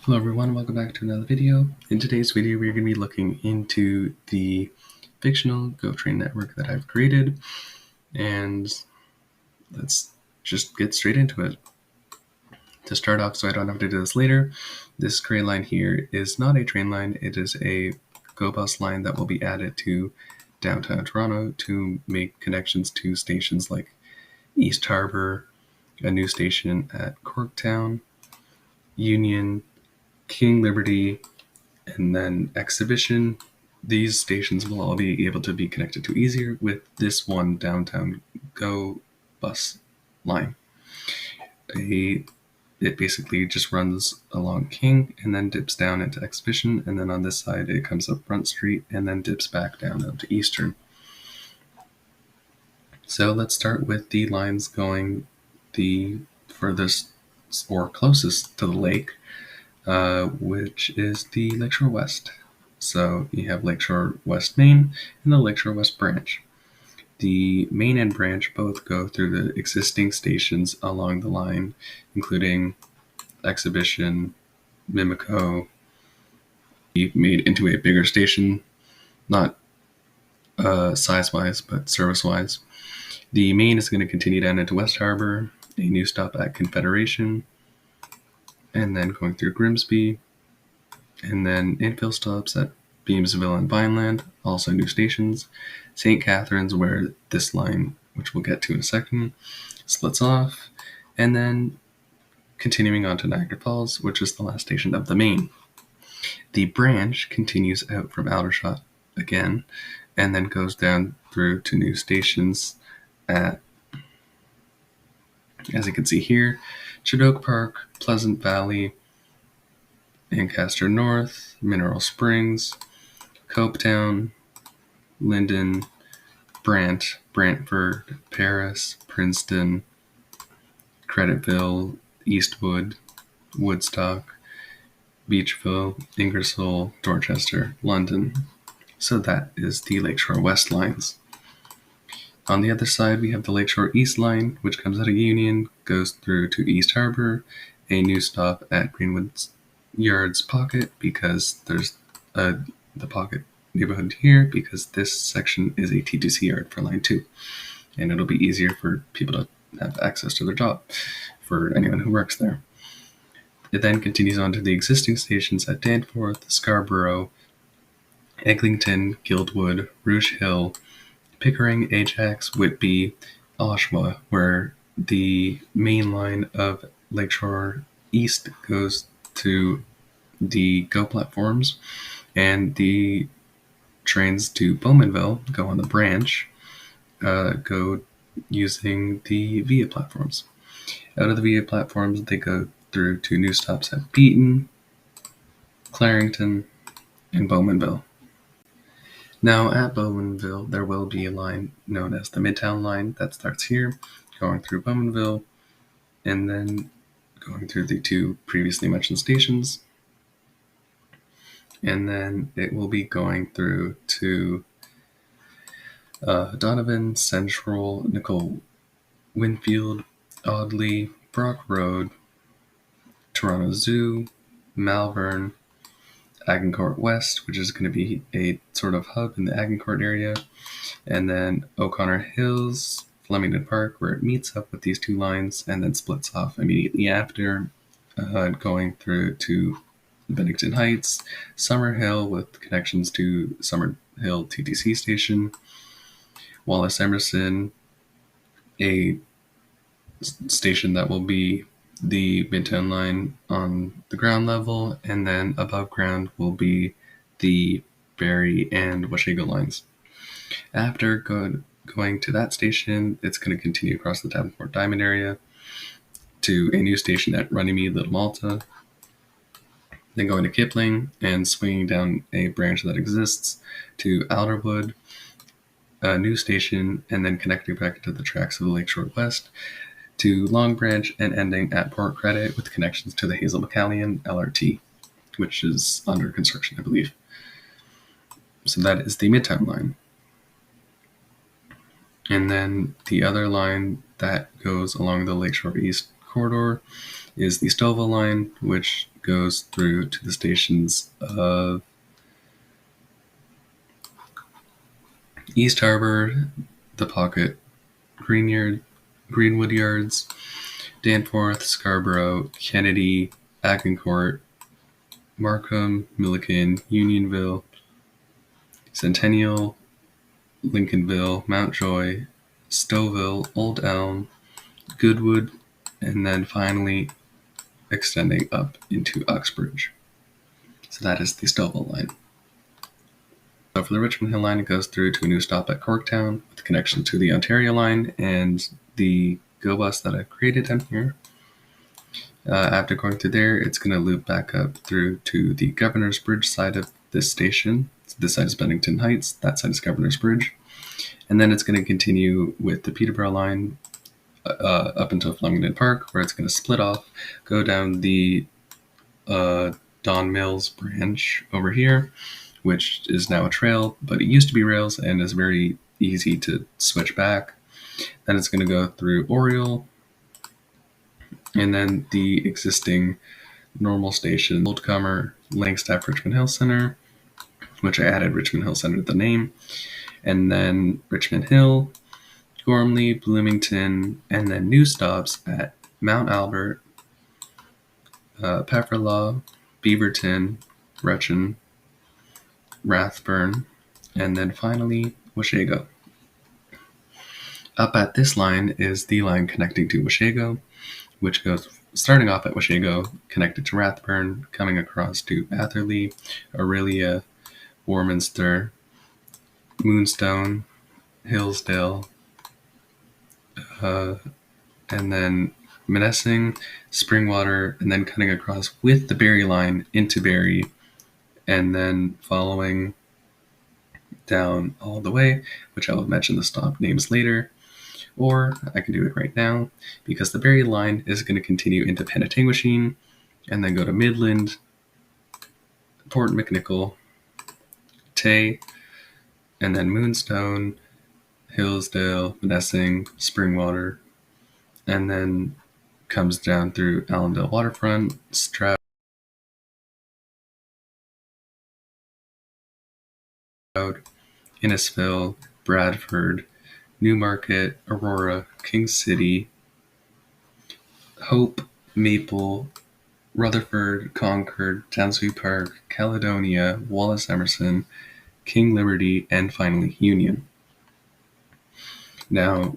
Hello everyone, welcome back to another video. In today's video, we're going to be looking into the fictional Go train network that I've created, and let's just get straight into it. To start off, so I don't have to do this later, this gray line here is not a train line, it is a Go bus line that will be added to downtown Toronto to make connections to stations like East Harbour, a new station at Corktown, Union, King Liberty, and then Exhibition. These stations will all be able to be connected to easier with this one downtown Go bus line. It basically just runs along King and then dips down into Exhibition, and then on this side it comes up Front Street and then dips back down onto Eastern. So let's start with the lines going the furthest or closest to the lake, which is the Lakeshore West. So you have Lakeshore West Main and the Lakeshore West Branch. The main and branch both go through the existing stations along the line, including Exhibition, Mimico, made into a bigger station, not size-wise, but service-wise. The main is going to continue down into West Harbour, a new stop at Confederation, and then going through Grimsby, and then infill stops at Beamsville and Vineland, also new stations. St. Catharines, where this line, which we'll get to in a second, splits off, and then continuing on to Niagara Falls, which is the last station of the main. The branch continues out from Aldershot again, and then goes down through to new stations at, as you can see here, Chinook Park, Pleasant Valley, Ancaster North, Mineral Springs, Copetown, Linden, Brant, Brantford, Paris, Princeton, Creditville, Eastwood, Woodstock, Beachville, Ingersoll, Dorchester, London. So that is the Lakeshore West lines. On the other side, we have the Lakeshore East line, which comes out of Union, goes through to East Harbour, a new stop at Greenwood Yards Pocket, because there's the Pocket neighborhood here, because this section is a T2C yard for line 2, and it'll be easier for people to have access to their job for anyone who works there. It then continues on to the existing stations at Danforth, Scarborough, Eglinton, Guildwood, Rouge Hill, Pickering, Ajax, Whitby, Oshawa, where the main line of Lakeshore East goes to the Go platforms, and the trains to Bowmanville go on the branch, go using the VIA platforms. Out of the VIA platforms, they go through to new stops at Beaton, Clarington, and Bowmanville. Now at Bowmanville, there will be a line known as the Midtown line that starts here, going through Bowmanville, and then going through the two previously mentioned stations. And then it will be going through to Donovan, Central, Nicole, Winfield, Audley, Brock Road, Toronto Zoo, Malvern, Agincourt West, which is going to be a sort of hub in the Agincourt area, and then O'Connor Hills, Flemington Park, where it meets up with these two lines and then splits off immediately after, going through to Bennington Heights, Summerhill with connections to Summerhill TTC station, Wallace Emerson, a station that will be the Midtown line on the ground level, and then above ground will be the Barrie and Washago lines. After going to that station, it's going to continue across the Davenport Diamond area to a new station at Runnymede, Little Malta, then going to Kipling and swinging down a branch that exists to Alderwood, a new station, and then connecting back to the tracks of the Lakeshore West to Long Branch and ending at Port Credit with connections to the Hazel McCallion LRT, which is under construction, I believe. So that is the Midtown line. And then the other line that goes along the Lakeshore East corridor is the Stouffville line, which goes through to the stations of East Harbor, The Pocket, Greenwood Yards, Danforth, Scarborough, Kennedy, Agincourt, Markham, Milliken, Unionville, Centennial, Lincolnville, Mountjoy, Stouffville, Old Elm, Goodwood, and then finally extending up into Uxbridge. So that is the Stouffville line. So for the Richmond Hill line, it goes through to a new stop at Corktown with connection to the Ontario line and the GO bus that I've created down here. After going through there, it's going to loop back up through to the Governor's Bridge side of this station. So this side is Bennington Heights, that side is Governor's Bridge. And then it's going to continue with the Peterborough line up until Flemington Park, where it's going to split off, go down the Don Mills branch over here, which is now a trail, but it used to be rails and is very easy to switch back. Then it's going to go through Oriole, and then the existing normal station, Old Comer, Langstaff, Richmond Hill Center, which I added Richmond Hill Center to the name, and then Richmond Hill, Gormley, Bloomington, and then new stops at Mount Albert, Pefferlaw, Beaverton, Wretchen, Rathburn, and then finally Washego. Up at this line is the line connecting to Washego, which goes starting off at Washego, connected to Rathburn, coming across to Atherley, Aurelia, Warminster, Moonstone, Hillsdale, and then Mnessing, Springwater, and then cutting across with the Barrie line into Barrie, and then following down all the way, which I will mention the stop names later, or I can do it right now, because the Barrie line is going to continue into Penetanguishene, and then go to Midland, Port McNicoll, Tay, and then Moonstone, Hillsdale, Mnessing, Springwater, and then comes down through Allendale Waterfront, Stroud, Innisfil, Bradford, Newmarket, Aurora, King City, Hope, Maple, Rutherford, Concord, Townsview Park, Caledonia, Wallace Emerson, King Liberty, and finally Union. Now,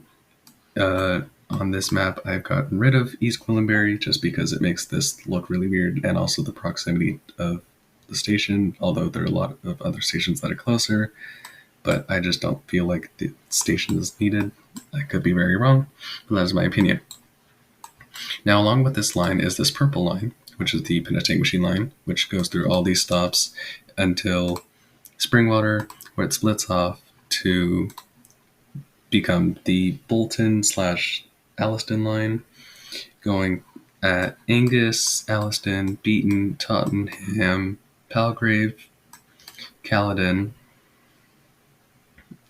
on this map, I've gotten rid of East Gwillimbury just because it makes this look really weird, and also the proximity of the station, although there are a lot of other stations that are closer, but I just don't feel like the station is needed. I could be very wrong, but that is my opinion. Now, along with this line is this purple line, which is the Penetanguishene line, which goes through all these stops until Springwater, where it splits off to become the Bolton/Alliston line, going at Angus, Alliston, Beaton, Tottenham, Palgrave, Caledon,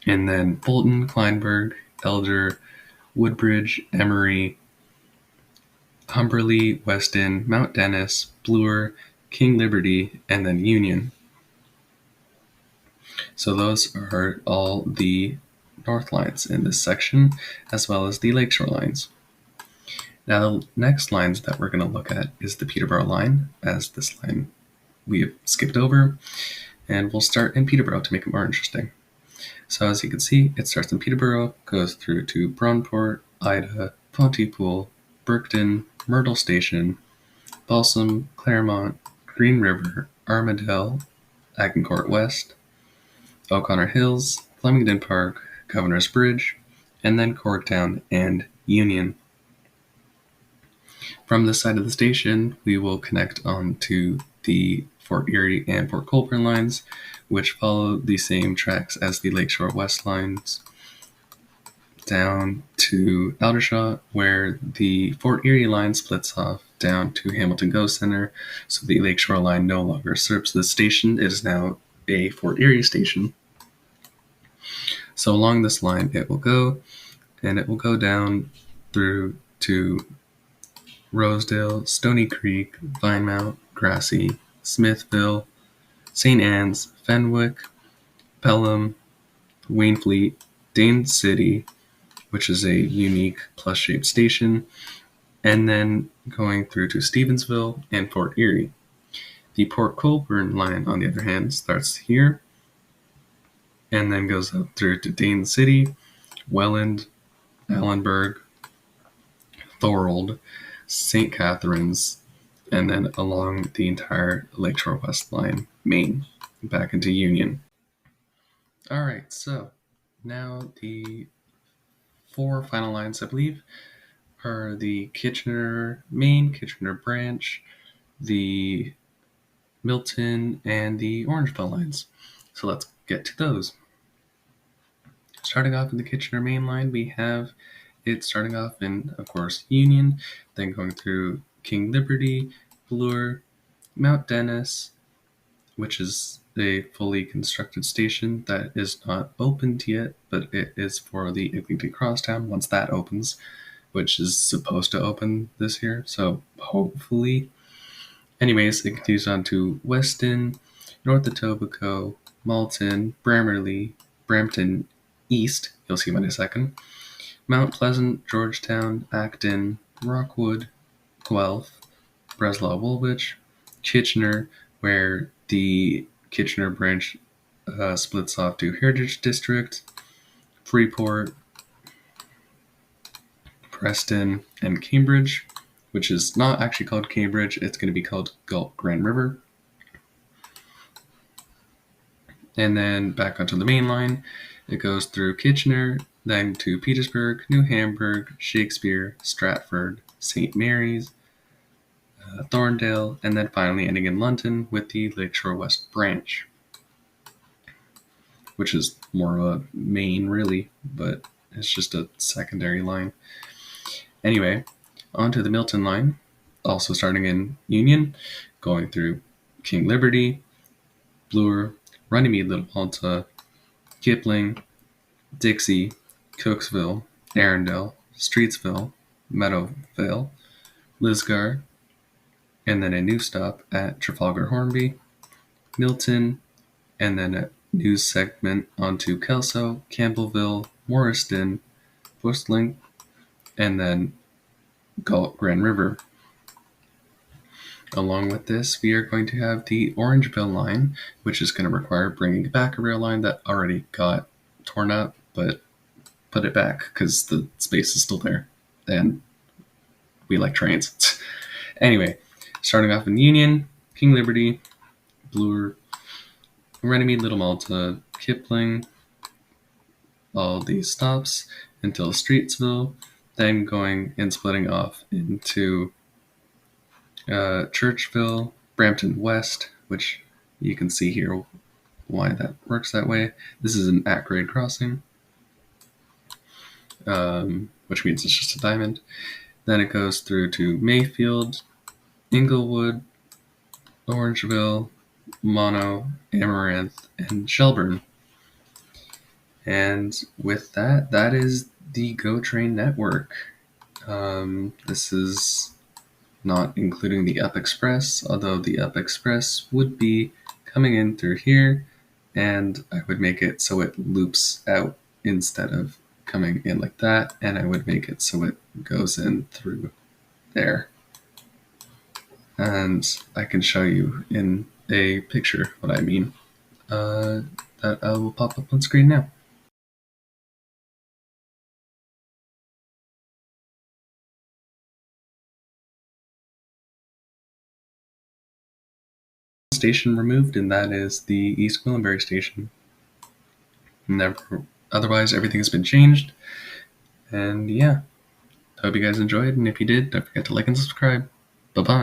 and then Bolton, Kleinburg, Elder, Woodbridge, Emery, Humberley, Weston, Mount Dennis, Bloor, King Liberty, and then Union. So those are all the north lines in this section, as well as the lakeshore lines. Now the next lines that we're going to look at is the Peterborough line, as this line we have skipped over, and we'll start in Peterborough to make it more interesting. So as you can see, it starts in Peterborough, goes through to Braunport, Ida, Pontypool, Burkton, Myrtle Station, Balsam, Claremont, Green River, Armadale, Agincourt West, O'Connor Hills, Flemington Park, Governor's Bridge, and then Corktown and Union. From this side of the station, we will connect on to the Fort Erie and Port Colborne lines, which follow the same tracks as the Lakeshore West lines, down to Aldershot, where the Fort Erie line splits off down to Hamilton GO Center, so the Lakeshore line no longer serves the station. It is now a Fort Erie station. So along this line it will go, and it will go down through to Rosedale, Stony Creek, Vinemount, Grassy, Smithville, St. Anne's, Fenwick, Pelham, Wainfleet, Dane City, which is a unique plus-shaped station, and then going through to Stevensville and Fort Erie. The Port Colborne line, on the other hand, starts here and then goes up through to Dane City, Welland, Allenburg, Thorold, St. Catharines, and then along the entire Lakeshore West line, Maine, back into Union. All right, so now the 4 final lines, I believe, are the Kitchener Main, Kitchener Branch, the Milton, and the Orangeville lines. So let's get to those. Starting off in the Kitchener Main line, we have it starting off in, of course, Union, then going through King Liberty, Bloor, Mount Dennis, which is a fully constructed station that is not opened yet, but it is for the Iglesby Crosstown once that opens, which is supposed to open this year, so hopefully. Anyways, it continues on to Weston, North Etobicoke, Malton, Bramerley, Brampton East, you'll see in a second, Mount Pleasant, Georgetown, Acton, Rockwood, Guelph, Breslau Woolwich, Kitchener, where the Kitchener branch splits off to Heritage District, Freeport, Preston, and Cambridge, which is not actually called Cambridge, it's going to be called Gulf Grand River. And then back onto the main line, it goes through Kitchener, then to Petersburg, New Hamburg, Shakespeare, Stratford, St. Mary's, Thorndale, and then finally ending in London with the Lakeshore West branch, which is more of a main, really, but it's just a secondary line. Anyway, onto the Milton line, also starting in Union, going through King Liberty, Bloor, Runnymede, Little Malta, Kipling, Dixie, Cooksville, Arundel, Streetsville, Meadowvale, Lisgar, and then a new stop at Trafalgar Hornby, Milton, and then a new segment onto Kelso, Campbellville, Morriston, Busling, and then Galt Grand River. Along with this, we are going to have the Orangeville line, which is going to require bringing back a rail line that already got torn up, but put it back because the space is still there, and we like trains. Anyway, starting off in Union, King Liberty, Bloor, Runnymede, Little Malta, Kipling, all these stops until Streetsville, then going and splitting off into Churchville, Brampton West, which you can see here why that works that way. This is an at-grade crossing, which means it's just a diamond. Then it goes through to Mayfield, Inglewood, Orangeville, Mono, Amaranth, and Shelburne. And with that, that is the GO Train network. This is not including the Up Express, although the Up Express would be coming in through here, and I would make it so it loops out instead of coming in like that, and I would make it so it goes in through there. And I can show you in a picture what I mean. That will pop up on screen now. Station removed, and that is the East Gwillimbury station. Otherwise, everything has been changed. And yeah, hope you guys enjoyed, and if you did, don't forget to like and subscribe. Bye-bye.